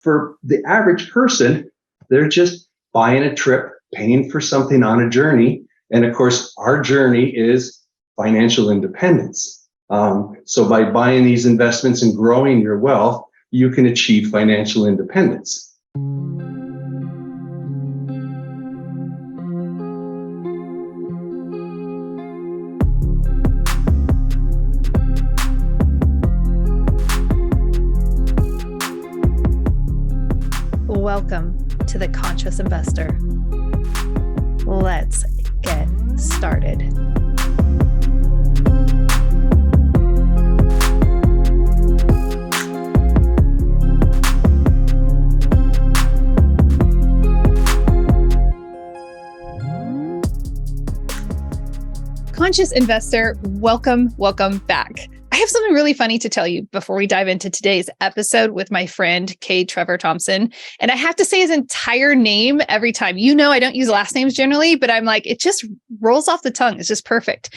for the average person, they're just buying a trip, paying for something on a journey. And of course, our journey is financial independence. So by buying these investments and growing your wealth, you can achieve financial independence. Welcome to the Conscious Investor. Let's get started. Conscious Investor, welcome back. I have something really funny to tell you before we dive into today's episode with my friend, Trevor Thompson. And I have to say his entire name every time. You know, I don't use last names generally, but I'm like, it just rolls off the tongue. It's just perfect.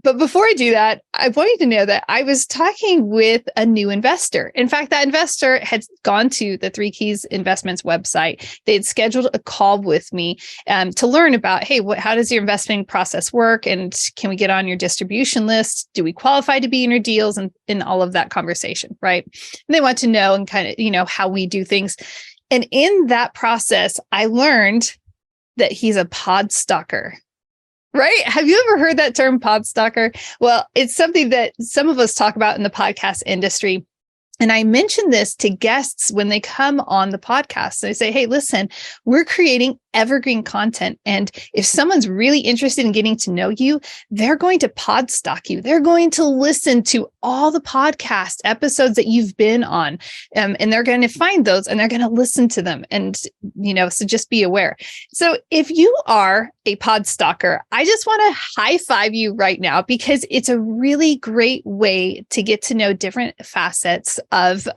But before I do that, I want you to know that I was talking with a new investor. In fact, that investor had gone to the Three Keys Investments website. They had scheduled a call with me to learn about, hey, how does your investing process work? And can we get on your distribution list? Do we qualify to be in your deals? And in all of that conversation, right? And they want to know and kind of, how we do things. And in that process, I learned that he's a pod stalker. Right? Have you ever heard that term, pod stalker? Well, it's something that some of us talk about in the podcast industry. And I mention this to guests when they come on the podcast. They say, hey, listen, we're creating evergreen content. And if someone's really interested in getting to know you, they're going to pod stalk you. They're going to listen to all the podcast episodes that you've been on. And they're going to find those and they're going to listen to them. And, so just be aware. So if you are a pod stalker, I just want to high five you right now because it's a really great way to get to know different facets of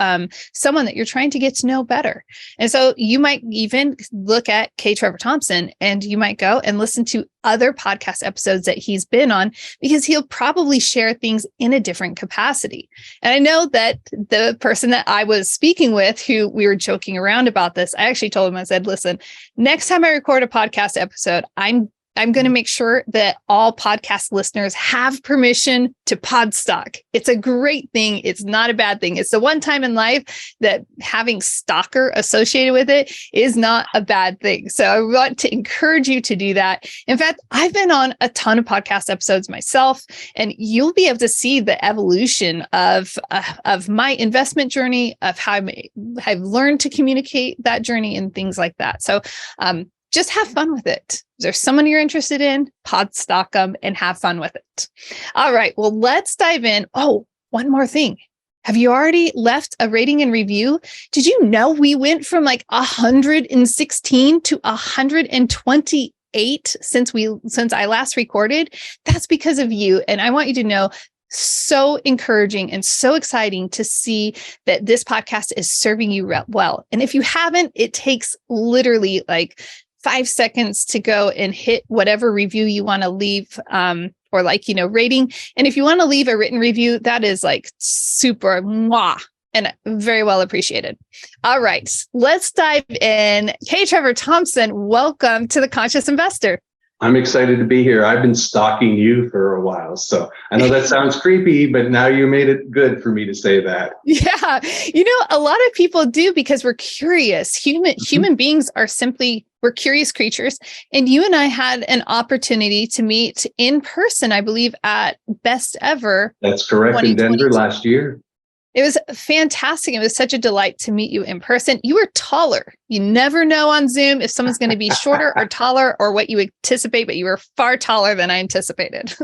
someone that you're trying to get to know better. And so you might even look at Trevor Thompson and you might go and listen to other podcast episodes that he's been on because he'll probably share things in a different capacity. And I know that the person that I was speaking with, who we were joking around about this, I actually told him, I said, listen, next time I record a podcast episode, I'm going to make sure that all podcast listeners have permission to pod stalk. It's a great thing. It's not a bad thing. It's the one time in life that having stalker associated with it is not a bad thing. So I want to encourage you to do that. In fact, I've been on a ton of podcast episodes myself, and you'll be able to see the evolution of my investment journey, of how I've learned to communicate that journey and things like that. So, just have fun with it. If there's someone you're interested in, pod stalk them and have fun with it. All right. Well, let's dive in. Oh, one more thing. Have you already left a rating and review? Did you know we went from like 116 to 128 since I last recorded? That's because of you. And I want you to know, so encouraging and so exciting to see that this podcast is serving you well. And if you haven't, it takes literally like 5 seconds to go and hit whatever review you want to leave, or rating. And if you want to leave a written review, that is like super mwah and very well appreciated. All right, let's dive in. Hey, Trevor Thompson, welcome to the Conscious Investor. I'm excited to be here. I've been stalking you for a while. So I know that sounds creepy, but now you made it good for me to say that. Yeah. A lot of people do because we're curious. Human beings are we're curious creatures. And you and I had an opportunity to meet in person, I believe, at Best Ever. That's correct. In Denver last year. It was fantastic. It was such a delight to meet you in person. You were taller. You never know on Zoom if someone's going to be shorter or taller or what you anticipate, but you were far taller than I anticipated.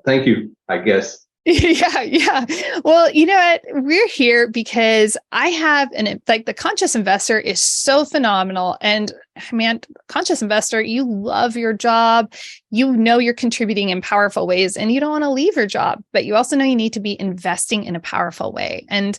Thank you, I guess. Yeah. Well, you know what? We're here because I have the Conscious Investor is so phenomenal. And man, Conscious Investor, you love your job. You're contributing in powerful ways and you don't want to leave your job, but you also know you need to be investing in a powerful way. And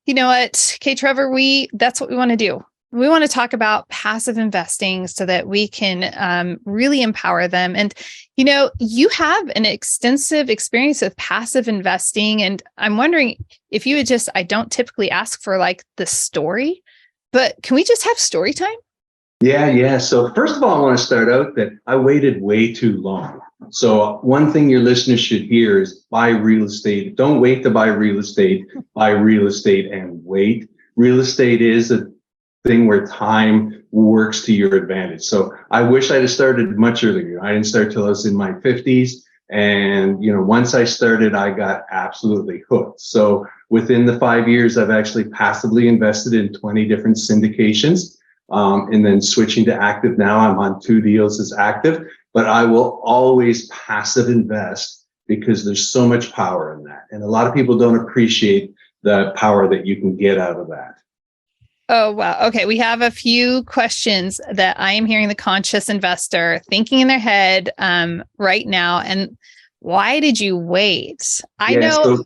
you know what, Trevor, that's what we want to do. We want to talk about passive investing so that we can really empower them. And, you have an extensive experience with passive investing. And I'm wondering if you would I don't typically ask for like the story, But can we just have story time? Yeah. So first of all, I want to start out that I waited way too long. So one thing your listeners should hear is buy real estate. Don't wait to buy real estate. Buy real estate and wait. Real estate is a thing where time works to your advantage. So I wish I'd have started much earlier. I didn't start till I was in my 50s. And, once I started, I got absolutely hooked. So within the 5 years, I've actually passively invested in 20 different syndications. And then switching to active now, I'm on 2 deals as active, but I will always passive invest because there's so much power in that. And a lot of people don't appreciate the power that you can get out of that. Oh, wow. Okay. We have a few questions that I am hearing the conscious investor thinking in their head right now. And why did you wait? I know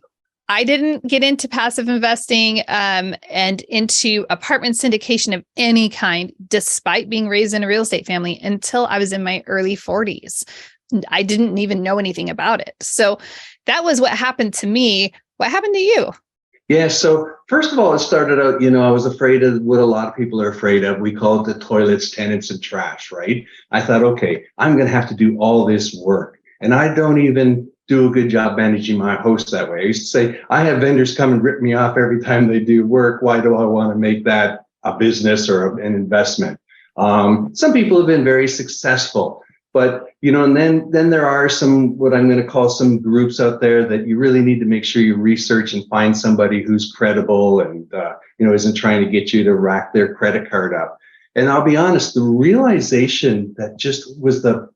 I didn't get into passive investing and into apartment syndication of any kind, despite being raised in a real estate family until I was in my early 40s. I didn't even know anything about it. So that was what happened to me. What happened to you? Yeah. So first of all, it started out, I was afraid of what a lot of people are afraid of. We call it the toilets, tenants, and trash, right? I thought, okay, I'm going to have to do all this work. And I don't even do a good job managing my host that way. I used to say, I have vendors come and rip me off every time they do work. Why do I want to make that a business or an investment? Some people have been very successful. But, and then there are some, what I'm going to call some groups out there that you really need to make sure you research and find somebody who's credible and, isn't trying to get you to rack their credit card up. And I'll be honest, the realization that just was the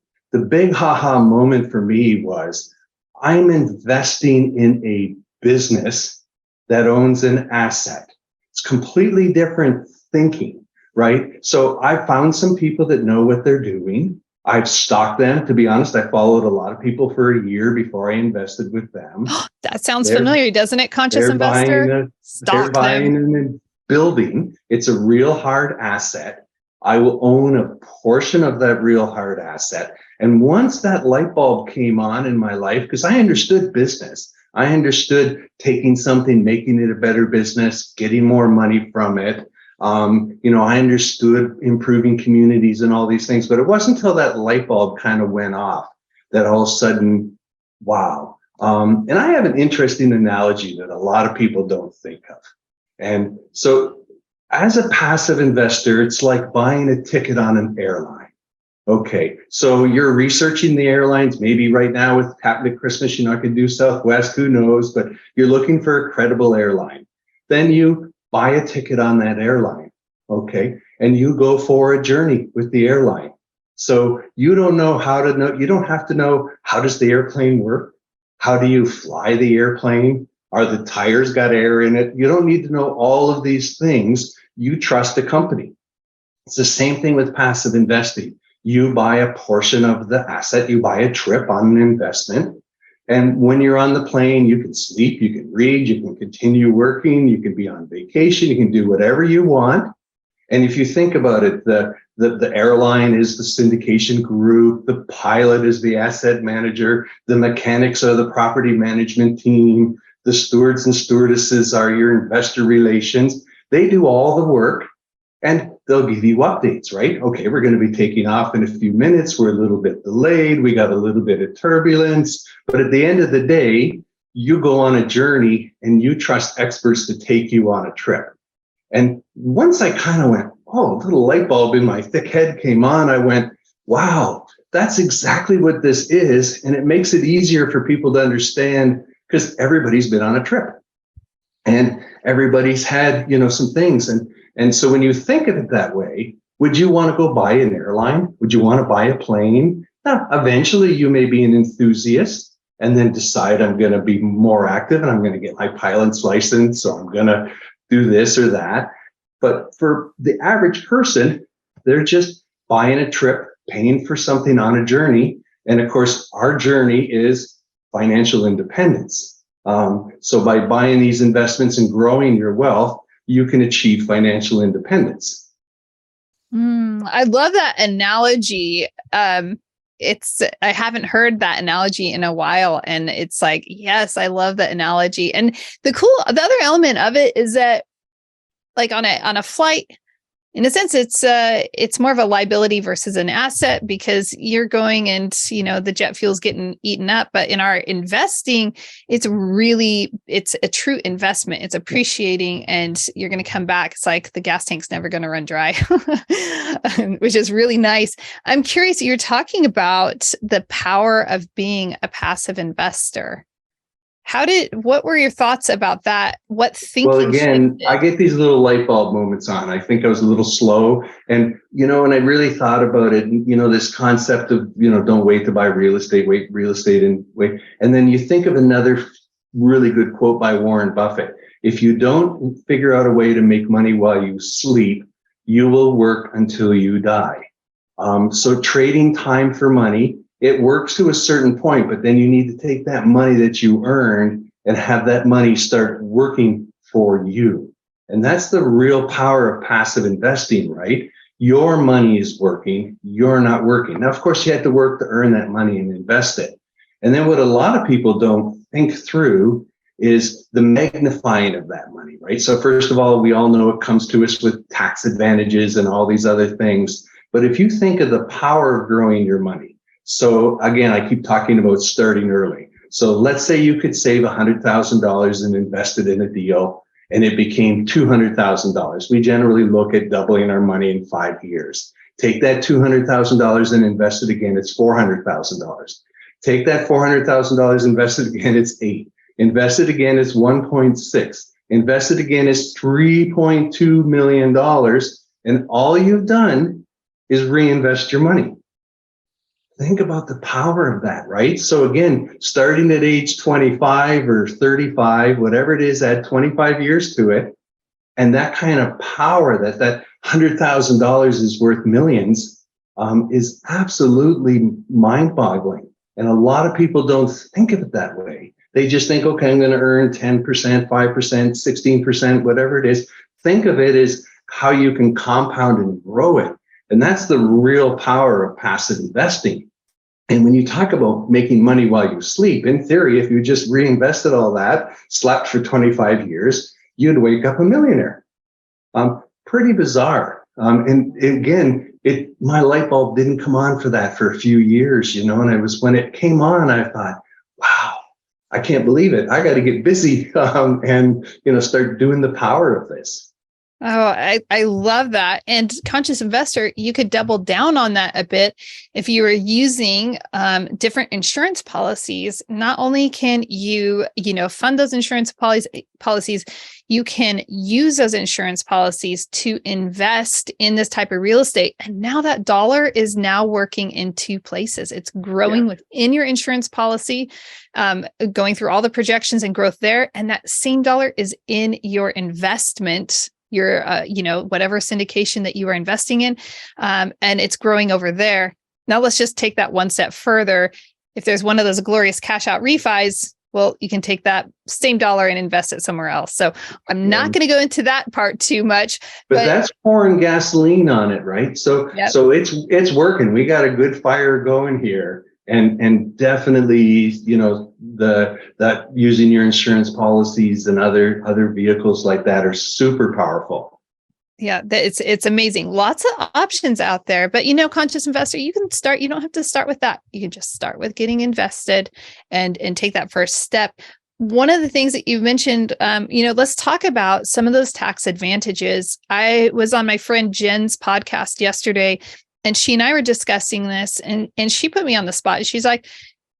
big haha moment for me was I'm investing in a business that owns an asset. It's completely different thinking, right? So I found some people that know what they're doing. I've stalked them. To be honest, I followed a lot of people for a year before I invested with them. That sounds familiar, doesn't it? Conscious investor. They're buying and building. It's a real hard asset. I will own a portion of that real hard asset. And once that light bulb came on in my life, because I understood business, I understood taking something, making it a better business, getting more money from it. I understood improving communities and all these things, but it wasn't until that light bulb kind of went off that all of a sudden, wow. And I have an interesting analogy that a lot of people don't think of. And so as a passive investor, it's like buying a ticket on an airline. Okay, so you're researching the airlines. Maybe right now with happening Christmas, you're not going to do Southwest, who knows, but you're looking for a credible airline. Then you buy a ticket on that airline, okay? And you go for a journey with the airline. So you don't have to know how does the airplane work? How do you fly the airplane? Are the tires got air in it? You don't need to know all of these things. You trust a company. It's the same thing with passive investing. You buy a portion of the asset, you buy a trip on an investment. And when you're on the plane, you can sleep, you can read, you can continue working, you can be on vacation, you can do whatever you want. And if you think about it, the airline is the syndication group, the pilot is the asset manager, the mechanics are the property management team, the stewards and stewardesses are your investor relations. They do all the work and they'll give you updates, right? Okay, we're going to be taking off in a few minutes. We're a little bit delayed. We got a little bit of turbulence. But at the end of the day, you go on a journey and you trust experts to take you on a trip. And once I kind of went, oh, a little light bulb in my thick head came on, I went, wow, that's exactly what this is. And it makes it easier for people to understand because everybody's been on a trip and everybody's had, some things. And so when you think of it that way, would you want to go buy an airline? Would you want to buy a plane? Now, eventually you may be an enthusiast and then decide I'm going to be more active and I'm going to get my pilot's license or I'm going to do this or that. But for the average person, they're just buying a trip, paying for something on a journey. And of course, our journey is financial independence. So by buying these investments and growing your wealth, you can achieve financial independence. I love that analogy. I haven't heard that analogy in a while. And it's like, yes, I love that analogy. And the other element of it is that like on a flight, in a sense, it's more of a liability versus an asset, because you're going and, the jet fuel's getting eaten up. But in our investing, it's a true investment. It's appreciating, and you're going to come back. It's like the gas tank's never going to run dry, which is really nice. I'm curious, you're talking about the power of being a passive investor. What were your thoughts about that? What thinking? Well, again, I get these little light bulb moments on. I think I was a little slow. And, and I really thought about it, this concept of, don't wait to buy real estate, wait real estate and wait. And then you think of another really good quote by Warren Buffett. If you don't figure out a way to make money while you sleep, you will work until you die. So trading time for money, it works to a certain point, but then you need to take that money that you earned and have that money start working for you. And that's the real power of passive investing, right? Your money is working, you're not working. Now, of course, you have to work to earn that money and invest it. And then what a lot of people don't think through is the magnifying of that money, right? So first of all, we all know it comes to us with tax advantages and all these other things. But if you think of the power of growing your money, so again, I keep talking about starting early. So let's say you could save $100,000 and invest it in a deal, and it became $200,000. We generally look at doubling our money in 5 years. Take that $200,000 and invest it again, it's $400,000. Take that $400,000, invest it again, it's 8. Invest it again, it's 1.6. Invest it again, it's $3.2 million. And all you've done is reinvest your money. Think about the power of that, right? So again, starting at age 25 or 35, whatever it is, add 25 years to it. And that kind of power that $100,000 is worth millions is absolutely mind-boggling. And a lot of people don't think of it that way. They just think, okay, I'm going to earn 10%, 5%, 16%, whatever it is. Think of it as how you can compound and grow it. And that's the real power of passive investing. And when you talk about making money while you sleep, in theory, if you just reinvested all that, slept for 25 years, you'd wake up a millionaire. Pretty bizarre. And again, my light bulb didn't come on for that for a few years, and when it came on, I thought, wow, I can't believe it. I got to get busy and start doing the power of this. Oh, I love that. And conscious investor, you could double down on that a bit. If you were using different insurance policies, not only can you, fund those insurance policies, you can use those insurance policies to invest in this type of real estate. And now that dollar is now working in two places. It's growing within your insurance policy, going through all the projections and growth there. And that same dollar is in your investment, your, whatever syndication that you are investing in, and it's growing over there. Now let's just take that one step further. If there's one of those glorious cash out refis, well, you can take that same dollar and invest it somewhere else. So I'm not going to go into that part too much, but that's pouring gasoline on it, right? So it's working. We got a good fire going here. And definitely, that using your insurance policies and other vehicles like that are super powerful. Yeah, it's amazing. Lots of options out there, but conscious investor, you can start. You don't have to start with that. You can just start with getting invested and take that first step. One of the things that you mentioned, let's talk about some of those tax advantages. I was on my friend Jen's podcast yesterday, and she and I were discussing this, and she put me on the spot. She's like,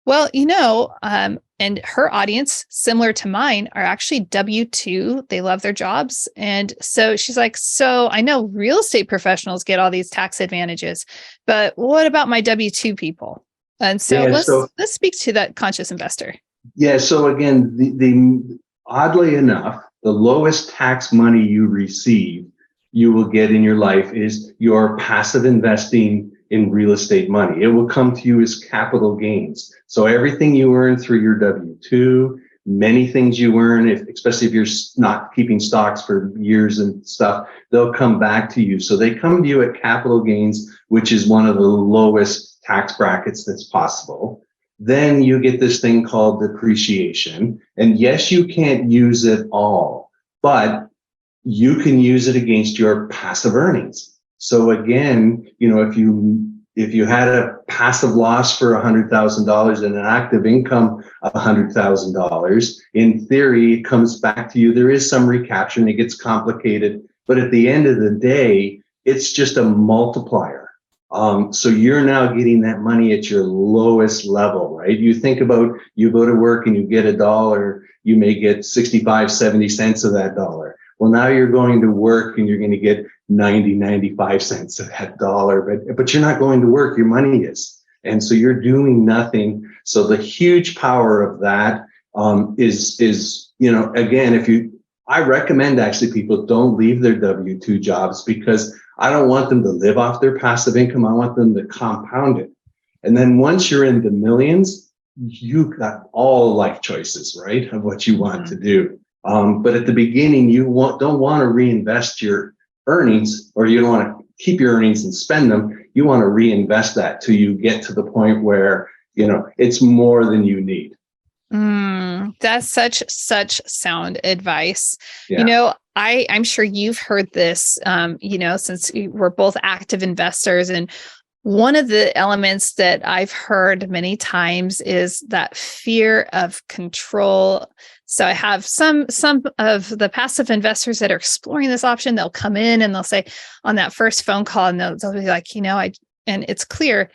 well, and her audience, similar to mine, are actually W-2. They love their jobs. And so she's like, so I know real estate professionals get all these tax advantages, but what about my W-2 people? And so let's speak to that conscious investor. Yeah. So again, the oddly enough, the lowest tax money you receive, you will get in your life is your passive investing in real estate money. It will come to you as capital gains. So everything you earn through your W-2, many things you earn, especially if you're not keeping stocks for years and stuff, they'll come back to you. So they come to you at capital gains, which is one of the lowest tax brackets that's possible. Then you get this thing called depreciation. And yes, you can't use it all, but you can use it against your passive earnings. So again, if you had a passive loss for $100,000 and an active income of $100,000, in theory, it comes back to you. There is some recapture and it gets complicated, but at the end of the day, it's just a multiplier. So you're now getting that money at your lowest level, right? You think about, you go to work and you get $1, you may get 65, 70 cents of that dollar. Well, now you're going to work and you're going to get 90, 95 cents of that dollar, but you're not going to work, your money is. And so you're doing nothing. So the huge power of that is, again, I recommend actually people don't leave their W-2 jobs, because I don't want them to live off their passive income. I want them to compound it. And then once you're in the millions, you've got all life choices, right, of what you want to do. But at the beginning, you don't want to reinvest your earnings, or you don't want to keep your earnings and spend them. You want to reinvest that till you get to the point where, it's more than you need. That's such sound advice. Yeah. I'm sure you've heard this, since we're both active investors. And one of the elements that I've heard many times is that fear of control. So I have some of the passive investors that are exploring this option. They'll come in and they'll say on that first phone call, and they'll be like, and it's clear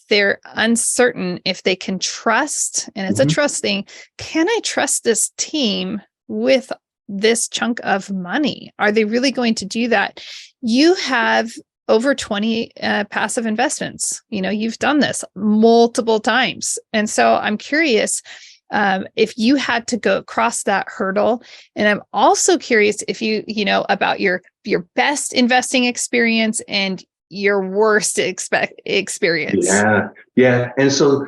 they're uncertain if they can trust, and it's a trust thing. Can I trust this team with this chunk of money? Are they really going to do that? You have over 20 passive investments. You've done this multiple times. And so I'm curious if you had to go across that hurdle. And I'm also curious if about your best investing experience and your worst experience. Yeah. And so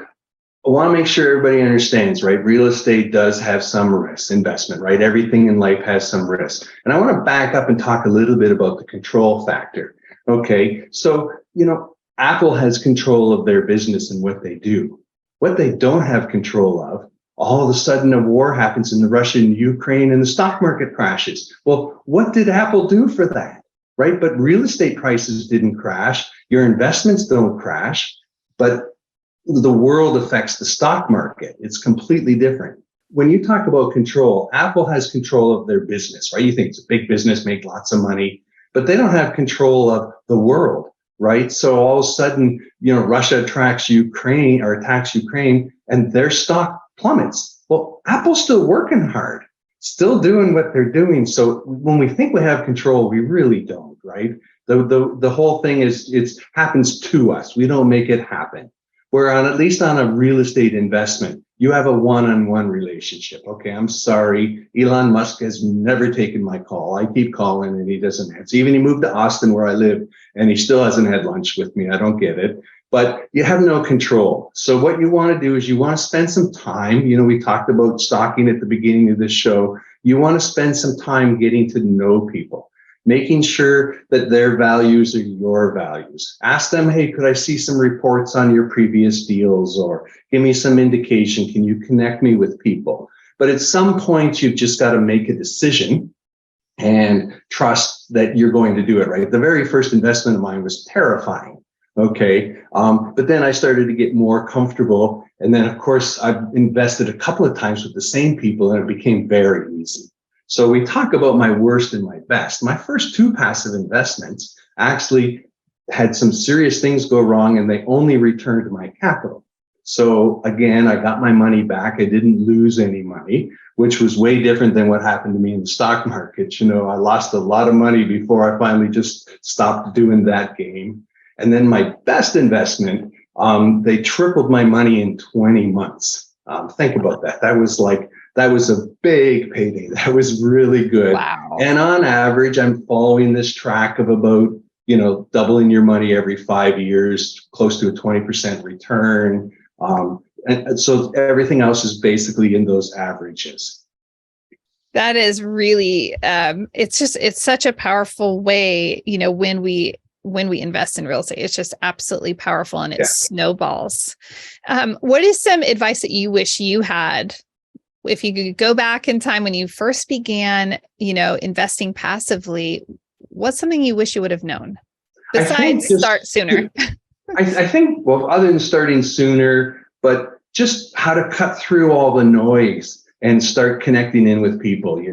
I want to make sure everybody understands, right? Real estate does have some risk, investment, right? Everything in life has some risk. And I want to back up and talk a little bit about the control factor. Okay. So, Apple has control of their business and what they do. What they don't have control of, all of a sudden a war happens in Russia and Ukraine and the stock market crashes. Well, what did Apple do for that? Right? But real estate prices didn't crash. Your investments don't crash, but the world affects the stock market. It's completely different. When you talk about control, Apple has control of their business, right? You think it's a big business, make lots of money, but they don't have control of the world, right? So all of a sudden, Russia attacks Ukraine and their stock plummets. Well, Apple's still working hard, still doing what they're doing. So when we think we have control, we really don't, right? The whole thing is, it happens to us. We don't make it happen. Where at least on a real estate investment, you have a one-on-one relationship. Okay, I'm sorry. Elon Musk has never taken my call. I keep calling and he doesn't answer. Even he moved to Austin where I live and he still hasn't had lunch with me. I don't get it. But you have no control. So what you want to do is you want to spend some time. We talked about stalking at the beginning of this show. You want to spend some time getting to know people, making sure that their values are your values. Ask them, hey, could I see some reports on your previous deals, or give me some indication? Can you connect me with people? But at some point, you've just got to make a decision and trust that you're going to do it right. The very first investment of mine was terrifying. Okay. But then I started to get more comfortable. And then, of course, I've invested a couple of times with the same people and it became very easy. So we talk about my worst and my best. My first two passive investments actually had some serious things go wrong and they only returned my capital. So again, I got my money back. I didn't lose any money, which was way different than what happened to me in the stock market. I lost a lot of money before I finally just stopped doing that game. And then my best investment, they tripled my money in 20 months. Think about that. That was a big payday. That was really good. Wow. And on average, I'm following this track of about, doubling your money every 5 years, close to a 20% return. And so everything else is basically in those averages. That is really, it's such a powerful way, when we invest in real estate. It's just absolutely powerful and it snowballs. What is some advice that you wish you had if you could go back in time when you first began, investing passively, what's something you wish you would have known besides start sooner? I think, well, other than starting sooner, but just how to cut through all the noise and start connecting in with people,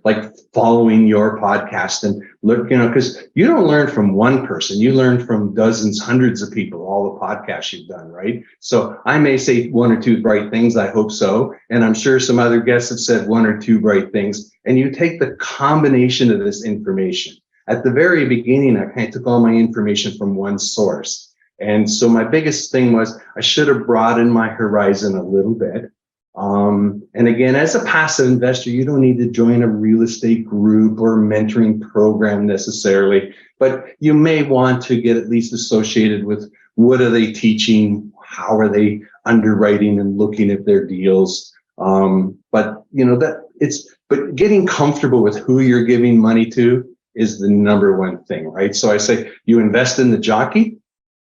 like following your podcast and look, because you don't learn from one person, you learn from dozens, hundreds of people, all the podcasts you've done, right? So I may say one or two bright things, I hope so. And I'm sure some other guests have said one or two bright things. And you take the combination of this information. At the very beginning, I kind of took all my information from one source. And so my biggest thing was I should have broadened my horizon a little bit. And again, as a passive investor, you don't need to join a real estate group or mentoring program necessarily, but you may want to get at least associated with what are they teaching, how are they underwriting and looking at their deals. But getting comfortable with who you're giving money to is the number one thing, right? So I say you invest in the jockey,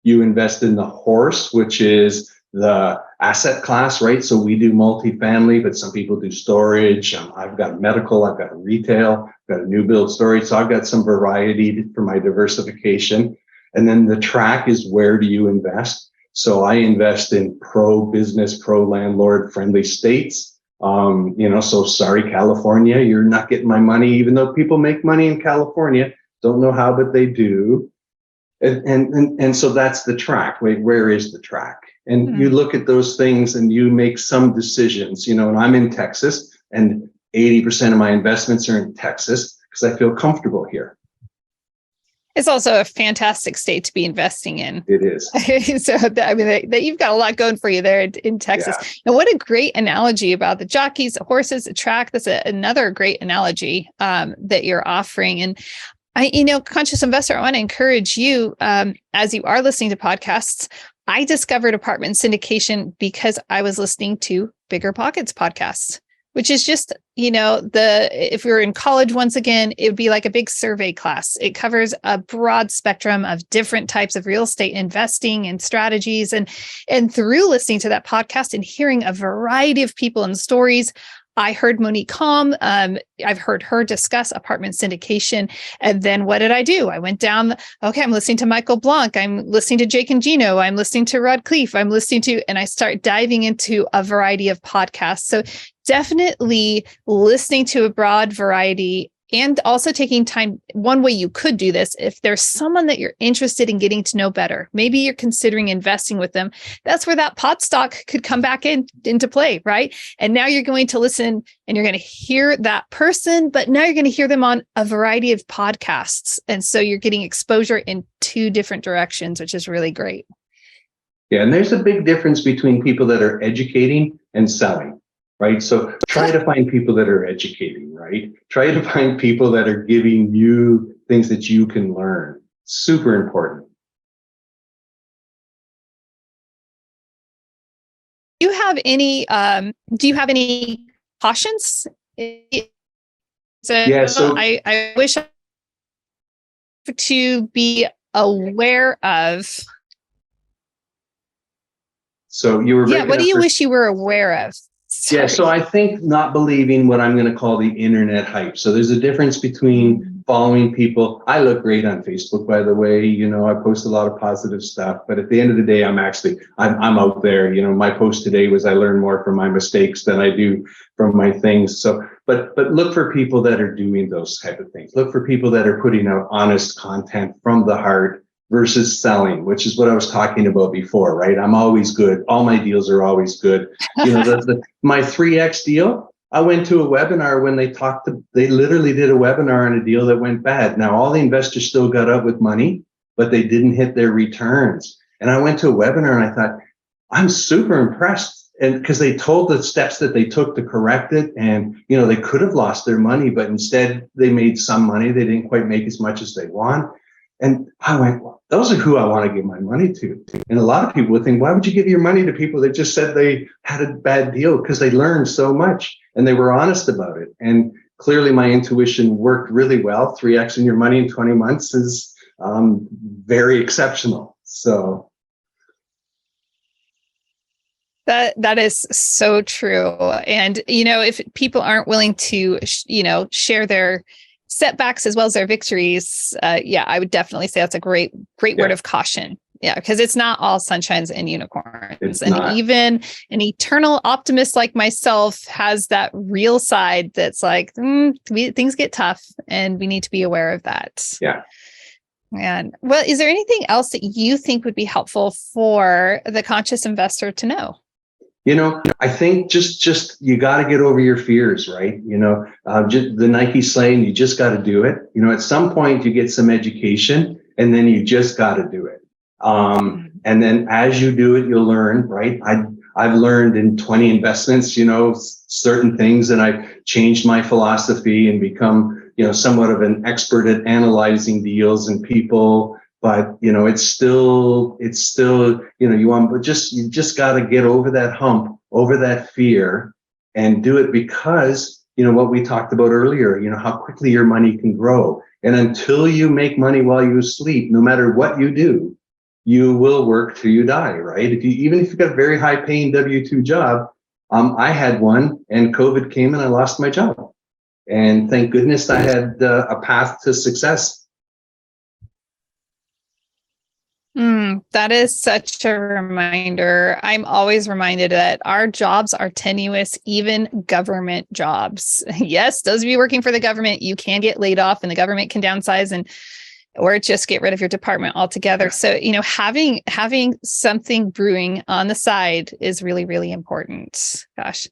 you invest in the horse, which is the asset class, right? So we do multifamily, but some people do storage. I've got medical, I've got retail, I've got a new build storage. So I've got some variety for my diversification. And then the track is where do you invest? So I invest in pro-business, pro-landlord friendly states. So sorry, California, you're not getting my money, even though people make money in California. Don't know how, but they do. And so that's the track. Wait, where is the track? And you look at those things and you make some decisions, and I'm in Texas and 80% of my investments are in Texas because I feel comfortable here. It's also a fantastic state to be investing in. It is. So, that you've got a lot going for you there in Texas. Yeah. And what a great analogy about the jockeys, the horses, the track. That's another great analogy that you're offering. And Conscious Investor, I want to encourage you, as you are listening to podcasts, I discovered apartment syndication because I was listening to Bigger Pockets podcasts, which is just, if we were in college once again, it would be like a big survey class. It covers a broad spectrum of different types of real estate investing and strategies. And through listening to that podcast and hearing a variety of people and stories, I heard Monique Calm. I've heard her discuss apartment syndication. And then what did I do? I went down, I'm listening to Michael Blanc. I'm listening to Jake and Gino. I'm listening to Rod Cleef. and I start diving into a variety of podcasts. So definitely listening to a broad variety and also taking time. One way you could do this, if there's someone that you're interested in getting to know better, maybe you're considering investing with them, that's where that podstock could come back into play, right? And now you're going to listen and you're going to hear that person, but now you're going to hear them on a variety of podcasts. And so you're getting exposure in two different directions, which is really great. Yeah, and there's a big difference between people that are educating and selling. Right. So try to find people that are educating, right? Try to find people that are giving you things that you can learn. Super important. Do you have any cautions? I wish to be aware of. So you were. Yeah. What do you wish you were aware of? Sorry. Yeah, so I think not believing what I'm going to call the internet hype. So there's a difference between following people. I look great on Facebook, by the way. I post a lot of positive stuff, but at the end of the day, I'm out there. My post today was I learn more from my mistakes than I do from my things. So, but look for people that are doing those type of things. Look for people that are putting out honest content from the heart versus selling, which is what I was talking about before, right? I'm always good. All my deals are always good. My 3X deal, I went to a webinar when they literally did a webinar on a deal that went bad. Now, all the investors still got out with money, but they didn't hit their returns. And I went to a webinar and I thought, I'm super impressed. And because they told the steps that they took to correct it. And, they could have lost their money, but instead they made some money. They didn't quite make as much as they want. And I went, well, those are who I want to give my money to. And a lot of people would think, why would you give your money to people that just said they had a bad deal? Because they learned so much and they were honest about it. And clearly my intuition worked really well. 3Xing your money in 20 months is very exceptional. So. That is so true. And, if people aren't willing to, share their setbacks as well as their victories, I would definitely say that's a great word of caution. Yeah, because it's not all sunshines and unicorns. Even an eternal optimist like myself has that real side that's like, things get tough and we need to be aware of that. Yeah. And well, is there anything else that you think would be helpful for the conscious investor to know? I think just you got to get over your fears, right? Just the Nike slaying, you just got to do it. At some point you get some education and then you just got to do it. And then as you do it, you'll learn, right? I've learned in 20 investments, certain things, and I've changed my philosophy and become, somewhat of an expert at analyzing deals and people. But, it's still, you just got to get over that hump, over that fear, and do it because, what we talked about earlier, how quickly your money can grow. And until you make money while you sleep, no matter what you do, you will work till you die, right? Even if you've got a very high paying W-2 job, I had one and COVID came and I lost my job. And thank goodness I had a path to success. That is such a reminder. I'm always reminded that our jobs are tenuous, even government jobs. Yes, those of you working for the government, you can get laid off and the government can downsize or just get rid of your department altogether. So, having something brewing on the side is really, really important. Gosh.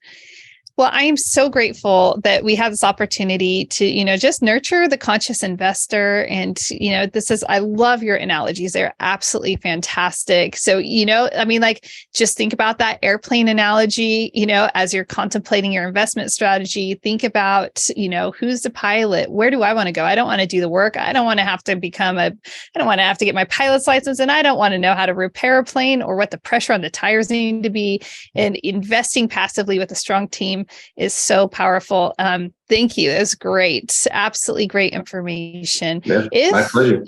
Well, I am so grateful that we have this opportunity to, just nurture the conscious investor. And, I love your analogies. They're absolutely fantastic. So, just think about that airplane analogy, as you're contemplating your investment strategy, think about, who's the pilot? Where do I want to go? I don't want to do the work. I don't want to have to get my pilot's license, and I don't want to know how to repair a plane or what the pressure on the tires need to be. And investing passively with a strong team is so powerful. Thank you. It was great. Absolutely great information. Yeah, my pleasure.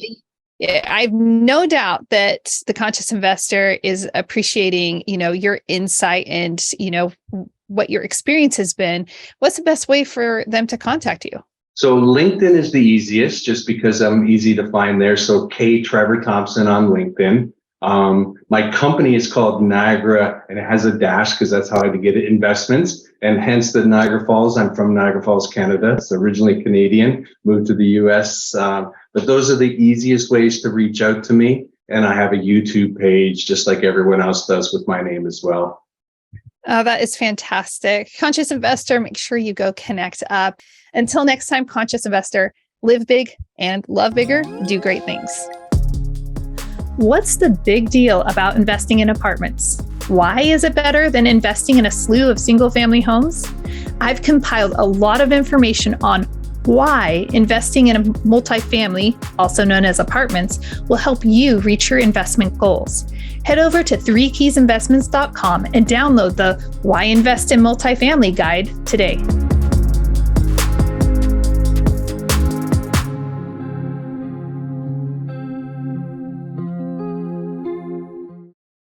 I have no doubt that the conscious investor is appreciating, your insight and, what your experience has been. What's the best way for them to contact you? So LinkedIn is the easiest just because I'm easy to find there. So Trevor Thompson on LinkedIn. My company is called Niagara and it has a dash because that's how I get it, investments, and hence the Niagara Falls. I'm from Niagara Falls, Canada. It's originally Canadian, moved to the US. But those are the easiest ways to reach out to me. And I have a YouTube page just like everyone else does with my name as well. Oh, that is fantastic. Conscious Investor, make sure you go connect up. Until next time, Conscious Investor, live big and love bigger, do great things. What's the big deal about investing in apartments? Why is it better than investing in a slew of single-family homes? I've compiled a lot of information on why investing in a multifamily, also known as apartments, will help you reach your investment goals. Head over to 3keysinvestments.com and download the Why Invest in Multifamily guide today.